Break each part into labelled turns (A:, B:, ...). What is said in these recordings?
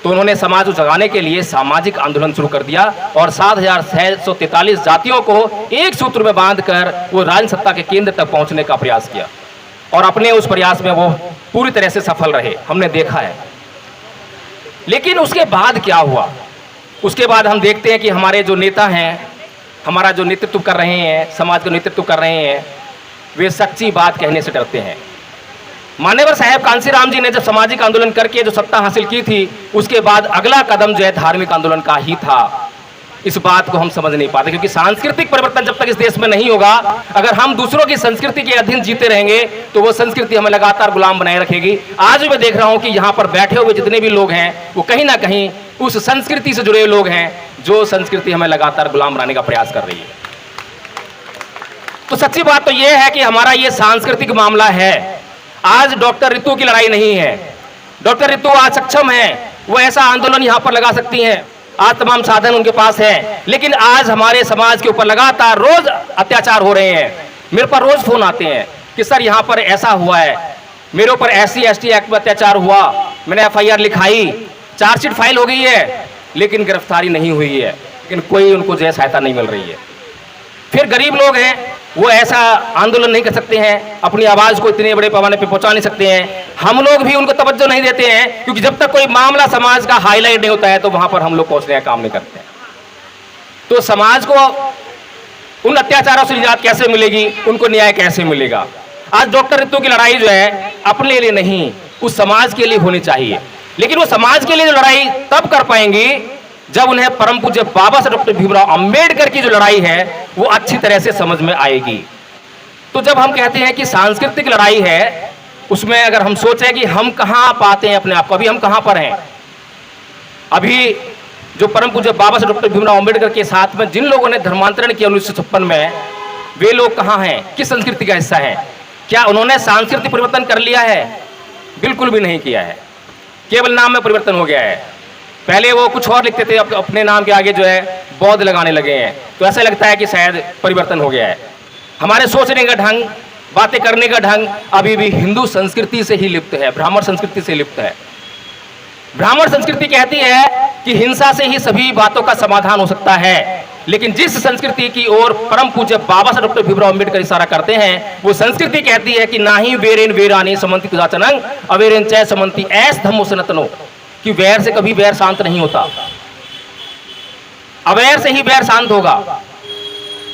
A: तो उन्होंने समाज को जगाने के लिए सामाजिक आंदोलन शुरू कर दिया और 7,643 जातियों को एक सूत्र में बांधकर वो राज सत्ता के केंद्र तक पहुंचने का प्रयास किया और अपने उस प्रयास में वो पूरी तरह से सफल रहे, हमने देखा है। लेकिन उसके बाद क्या हुआ? उसके बाद हम देखते हैं कि हमारे जो नेता हैं, हमारा जो नेतृत्व कर रहे हैं, समाज का नेतृत्व कर रहे हैं, वे सच्ची बात कहने से डरते हैं। मान्यवर साहेब कांसीराम जी ने जब सामाजिक आंदोलन करके जो सत्ता हासिल की थी, उसके बाद अगला कदम जो है धार्मिक आंदोलन का ही था। इस बात को हम समझ नहीं पाते, क्योंकि सांस्कृतिक परिवर्तन जब तक इस देश में नहीं होगा, अगर हम दूसरों की संस्कृति के अधीन जीते रहेंगे तो वो संस्कृति हमें लगातार गुलाम बनाए रखेगी। आज भी मैं देख रहा हूं कि यहाँ पर बैठे हुए जितने भी लोग हैं वो कहीं ना कहीं उस संस्कृति से जुड़े लोग हैं, जो संस्कृति हमें लगातार गुलाम बनाने का प्रयास कर रही है। तो सच्ची बात तो ये है कि हमारा ये सांस्कृतिक मामला है। आज डॉक्टर रितु की लड़ाई नहीं है। डॉक्टर रितु आज सक्षम है, वो ऐसा आंदोलन यहाँ पर लगा सकती हैं, आज तमाम साधन उनके पास है। लेकिन आज हमारे समाज के ऊपर लगातार रोज अत्याचार हो रहे हैं। मेरे पर रोज फोन आते हैं कि सर यहाँ पर ऐसा हुआ है, मेरे ऊपर SC ST एक्ट में अत्याचार हुआ, मैंने FIR लिखाई, चार्जशीट फाइल हो गई है, लेकिन गिरफ्तारी नहीं हुई है, लेकिन कोई उनको जो है सहायता नहीं मिल रही है। फिर गरीब लोग हैं, वो ऐसा आंदोलन नहीं कर सकते हैं, अपनी आवाज को इतने बड़े पैमाने पे पहुंचा नहीं सकते हैं। हम लोग भी उनको तवज्जो नहीं देते हैं, क्योंकि जब तक कोई मामला समाज का हाईलाइट नहीं होता है तो वहां पर हम लोग पहुंचने का काम नहीं करते हैं। तो समाज को उन अत्याचारों से निजात कैसे मिलेगी, उनको न्याय कैसे मिलेगा? आज डॉक्टर रितु की लड़ाई जो है अपने लिए नहीं, उस समाज के लिए होनी चाहिए। लेकिन वो समाज के लिए जो लड़ाई तब कर पाएंगी जब उन्हें परम पूज्य बाबा साहब डॉक्टर भीमराव अंबेडकर की जो लड़ाई है वो अच्छी तरह से समझ में आएगी। तो जब हम कहते हैं कि सांस्कृतिक लड़ाई है, उसमें अगर हम सोचें कि हम कहाँ पाते हैं अपने आप को, अभी हम कहाँ पर हैं? अभी जो परम पूज्य बाबा साहब डॉक्टर भीमराव अंबेडकर के साथ में जिन लोगों ने धर्मांतरण किया 1956 में, वे लोग कहाँ हैं? किस संस्कृति का हिस्सा है? क्या उन्होंने सांस्कृतिक परिवर्तन कर लिया है? बिल्कुल भी नहीं किया है, केवल नाम में परिवर्तन हो गया है। पहले वो कुछ और लिखते थे, अपने नाम के आगे जो है बौद्ध लगाने लगे हैं, तो ऐसा लगता है कि शायद परिवर्तन हो गया है। हमारे सोचने का ढंग, बातें करने का ढंग अभी भी हिंदू संस्कृति से ही लिप्त है, ब्राह्मण संस्कृति से लिप्त है। ब्राह्मण संस्कृति कहती है कि हिंसा से ही सभी बातों का समाधान हो सकता है, लेकिन जिस संस्कृति की ओर परम पूज्य बाबा साहब डॉक्टर भीमराव अंबेडकर इशारा करते हैं, वो संस्कृति कहती है कि ना ही वेरेन वेरानी समंति कुदाचनंग अवेरेन चय समंति ऐस धम्मो सनातनो, कि वैर से कभी वैर शांत नहीं होता, अवैर से ही वैर शांत होगा।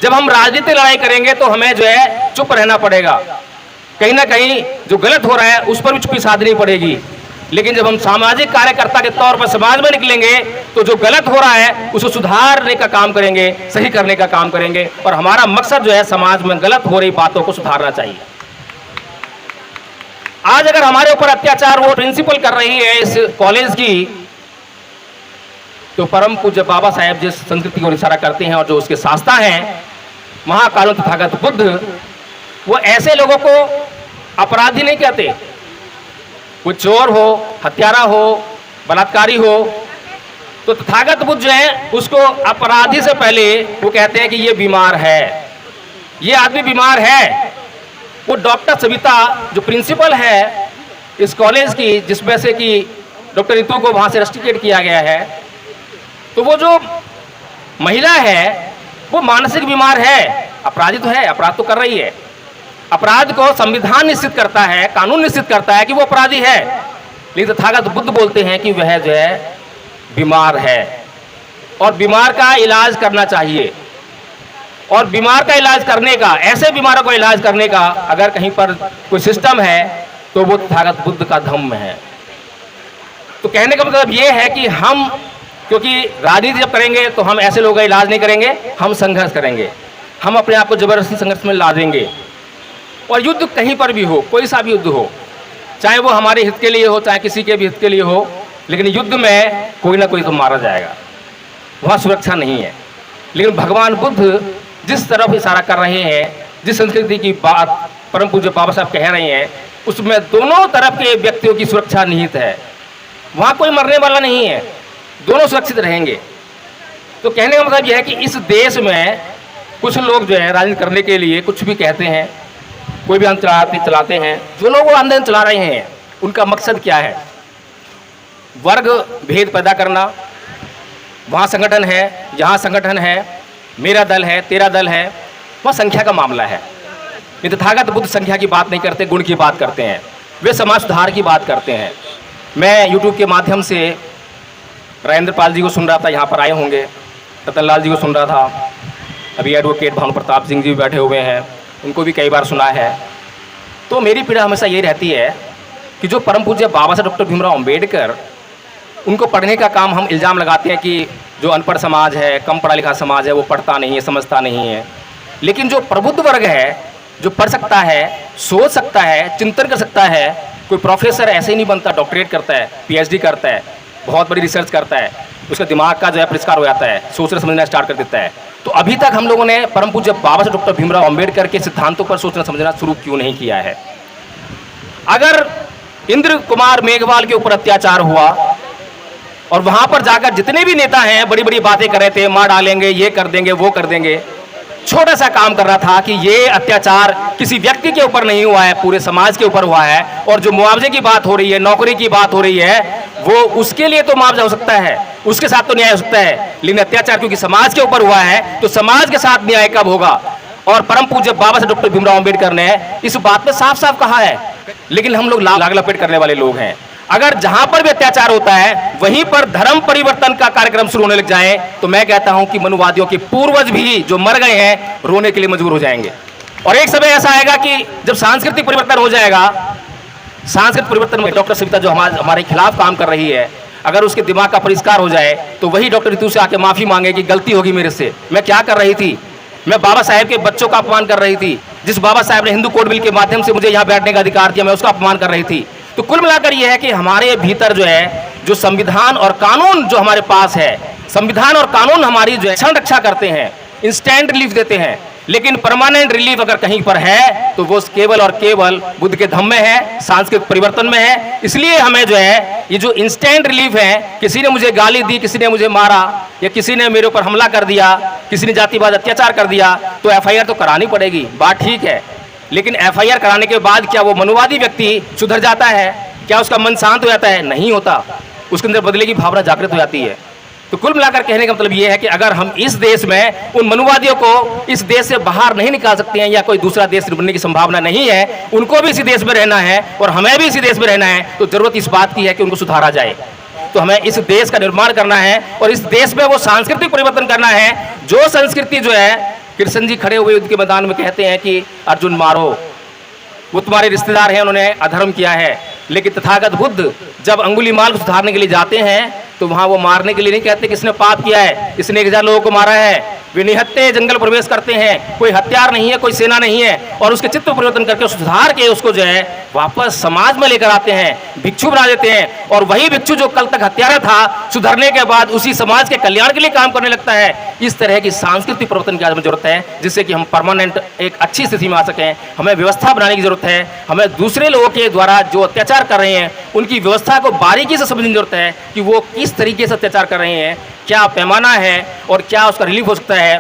A: जब हम राजनीतिक लड़ाई करेंगे तो हमें जो है चुप रहना पड़ेगा, कहीं ना कहीं जो गलत हो रहा है उस पर भी चुप्पी साधनी पड़ेगी। लेकिन जब हम सामाजिक कार्यकर्ता के तौर पर समाज में निकलेंगे तो जो गलत हो रहा है उसको सुधारने का काम करेंगे, सही करने का काम करेंगे, और हमारा मकसद जो है समाज में गलत हो रही बातों को सुधारना चाहिए। आज अगर हमारे ऊपर अत्याचार वो प्रिंसिपल कर रही है इस कॉलेज की, तो परम पूज्य बाबा साहेब जिस संस्कृति को इशारा करते हैं और जो उसके शास्ता हैं महाकाल तथागत बुद्ध, वो ऐसे लोगों को अपराधी नहीं कहते। वो चोर हो, हत्यारा हो, बलात्कारी हो, तो तथागत बुद्ध जो है उसको अपराधी से पहले वो कहते हैं कि ये बीमार है, ये आदमी बीमार है। वो डॉक्टर सविता जो प्रिंसिपल है इस कॉलेज की, जिसमें से कि डॉक्टर रितु को वहां से रस्टिकेट किया गया है, तो वो जो महिला है वो मानसिक बीमार है। अपराधी तो है, अपराध तो कर रही है, अपराध को संविधान निश्चित करता है, कानून निश्चित करता है कि वो अपराधी है, लेकिन तथागत बुद्ध बोलते हैं कि वह जो है बीमार है और बीमार का इलाज करना चाहिए। और बीमार का इलाज करने का, ऐसे बीमारों को इलाज करने का अगर कहीं पर कोई सिस्टम है तो वो तथागत बुद्ध का धम्म है। तो कहने का मतलब ये है कि हम, क्योंकि राजनीति जब करेंगे तो हम ऐसे लोगों का इलाज नहीं करेंगे, हम संघर्ष करेंगे, हम अपने आप को जबरदस्ती संघर्ष में ला देंगे। और युद्ध कहीं पर भी हो, कोई सा भी युद्ध हो, चाहे वो हमारे हित के लिए हो, चाहे किसी के भी हित के लिए हो, लेकिन युद्ध में कोई ना कोई तो मारा जाएगा, वहाँ सुरक्षा नहीं है। लेकिन भगवान बुद्ध जिस तरफ इशारा कर रहे हैं, जिस संस्कृति की बात परम पूज्य बाबा साहब कह रहे हैं, उसमें दोनों तरफ के व्यक्तियों की सुरक्षा निहित है। वहाँ कोई मरने वाला नहीं है, दोनों सुरक्षित रहेंगे। तो कहने का मतलब यह है कि इस देश में कुछ लोग जो है राजनीति करने के लिए कुछ भी कहते हैं, कोई भी आंदोलन चलाते हैं। जो लोग वो आंदोलन चला रहे हैं उनका मकसद क्या है? वर्ग भेद पैदा करना, वहाँ संगठन है, यहाँ संगठन है, मेरा दल है, तेरा दल है, वह संख्या का मामला है। ये तथागत बुद्ध संख्या की बात नहीं करते, गुण की बात करते हैं। वे समाज सुधार की बात करते हैं। मैं यूट्यूब के माध्यम से राजेंद्र पाल जी को सुन रहा था, यहाँ पर आए होंगे, रतनलाल जी को सुन रहा था, अभी एडवोकेट भानु प्रताप सिंह जी भी बैठे हुए हैं, उनको भी कई बार सुना है। तो मेरी पीड़ा हमेशा ये रहती है कि जो परम पूज्य बाबा साहब डॉक्टर भीमराव अम्बेडकर, उनको पढ़ने का काम हम इल्ज़ाम लगाते हैं कि जो अनपढ़ समाज है, कम पढ़ा लिखा समाज है, वो पढ़ता नहीं है, समझता नहीं है। लेकिन जो प्रबुद्ध वर्ग है, जो पढ़ सकता है, सोच सकता है, चिंतन कर सकता है, कोई प्रोफेसर ऐसे ही नहीं बनता, डॉक्टरेट करता है, पीएचडी करता है, बहुत बड़ी रिसर्च करता है, उसका दिमाग का जो है परिष्कार हो जाता है, सोचना समझना स्टार्ट कर देता है। तो अभी तक हम लोगों ने परम पूज्य बाबा साहब डॉक्टर भीमराव अम्बेडकर के सिद्धांतों पर सोचना समझना शुरू क्यों नहीं किया है? अगर इंद्र कुमार मेघवाल के ऊपर अत्याचार हुआ और वहां पर जाकर जितने भी नेता हैं बड़ी बड़ी बातें कर रहे थे, मार डालेंगे, ये कर देंगे, वो कर देंगे, छोटा सा काम कर रहा था कि ये अत्याचार किसी व्यक्ति के ऊपर नहीं हुआ है, पूरे समाज के ऊपर हुआ है। और जो मुआवजे की बात हो रही है, नौकरी की बात हो रही है, वो उसके लिए तो मुआवजा हो सकता है, उसके साथ तो न्याय हो सकता है, लेकिन अत्याचार क्योंकि समाज के ऊपर हुआ है तो समाज के साथ न्याय कब होगा? और परम पूज्य बाबा साहब डॉक्टर भीमराव अम्बेडकर ने इस बात में साफ साफ कहा है। लेकिन हम लोग लाग लपेट करने वाले लोग हैं। अगर जहां पर भी अत्याचार होता है वहीं पर धर्म परिवर्तन का कार्यक्रम शुरू होने लग जाए तो मैं कहता हूं कि मनुवादियों के पूर्वज भी जो मर गए हैं रोने के लिए मजबूर हो जाएंगे। और एक समय ऐसा आएगा कि जब सांस्कृतिक परिवर्तन हो जाएगा, सांस्कृतिक परिवर्तन में डॉक्टर सविता जो हमारे खिलाफ काम कर रही है, अगर उसके दिमाग का परिष्कार हो जाए तो वही डॉक्टर रितु से आके माफी मांगे कि गलती होगी मेरे से, मैं क्या कर रही थी, मैं बाबा साहेब के बच्चों का अपमान कर रही थी, जिस बाबा साहेब ने हिंदू कोड बिल के माध्यम से मुझे यहाँ बैठने का अधिकार दिया, मैं उसका अपमान कर रही थी। तो कुल मिलाकर यह है कि हमारे भीतर जो है, जो संविधान और कानून जो हमारे पास है, संविधान और कानून हमारी जो है क्षण रक्षा करते हैं, इंस्टेंट रिलीफ देते हैं, लेकिन परमानेंट रिलीफ अगर कहीं पर है तो वो केवल और केवल बुद्ध के धम्म में है, सांस्कृतिक परिवर्तन में है। इसलिए हमें जो है ये जो इंस्टेंट रिलीफ है, किसी ने मुझे गाली दी, किसी ने मुझे मारा, या किसी ने मेरे ऊपर हमला कर दिया, किसी ने जातिवाद अत्याचार कर दिया, तो एफआईआर तो करानी पड़ेगी, बात ठीक है। लेकिन एफआईआर कराने के बाद क्या वो मनुवादी व्यक्ति सुधर जाता है? क्या उसका मन शांत हो जाता है? नहीं होता, उसके अंदर बदले की भावना जागृत हो जाती है। तो कुल मिलाकर कहने का मतलब ये है कि अगर हम इस देश में उन मनुवादियों को इस देश से बाहर नहीं निकाल सकते हैं, या कोई दूसरा देश बनने की संभावना नहीं है, उनको भी इसी देश में रहना है और हमें भी इसी देश में रहना है, तो जरूरत इस बात की है कि उनको सुधारा जाए। तो हमें इस देश का निर्माण करना है और इस देश में वो सांस्कृतिक परिवर्तन करना है। जो संस्कृति जो है, कृष्ण जी खड़े हुए युद्ध के मैदान में कहते हैं कि अर्जुन मारो, वो तुम्हारे रिश्तेदार हैं, उन्होंने अधर्म किया है। लेकिन तथागत बुद्ध जब अंगुलीमाल को सुधारने के लिए जाते हैं तो वहां वो मारने के लिए नहीं कहते किसने पाप किया है, इसने 1000 लोगों को मारा है। वे निहत्थे जंगल प्रवेश करते हैं, कोई हथियार नहीं है, कोई सेना नहीं है, और उसके चित्त परिवर्तन करके सुधार के उसको जो है वापस समाज में लेकर आते हैं, भिक्षु बना देते हैं। और वही भिक्षु जो कल तक हत्यारा था, सुधरने के बाद उसी समाज के कल्याण के लिए काम करने लगता है। इस तरह की सांस्कृतिक परिवर्तन की आज हमें जरूरत है, जिससे कि हम परमानेंट एक अच्छी स्थिति में आ सकें। हमें व्यवस्था बनाने की जरूरत है, हमें दूसरे लोगों के द्वारा जो अत्याचार कर रहे हैं उनकी व्यवस्था को बारीकी से समझने की जरूरत है कि वो किस तरीके से अत्याचार कर रहे हैं, क्या पैमाना है और क्या उसका रिलीफ हो सकता है।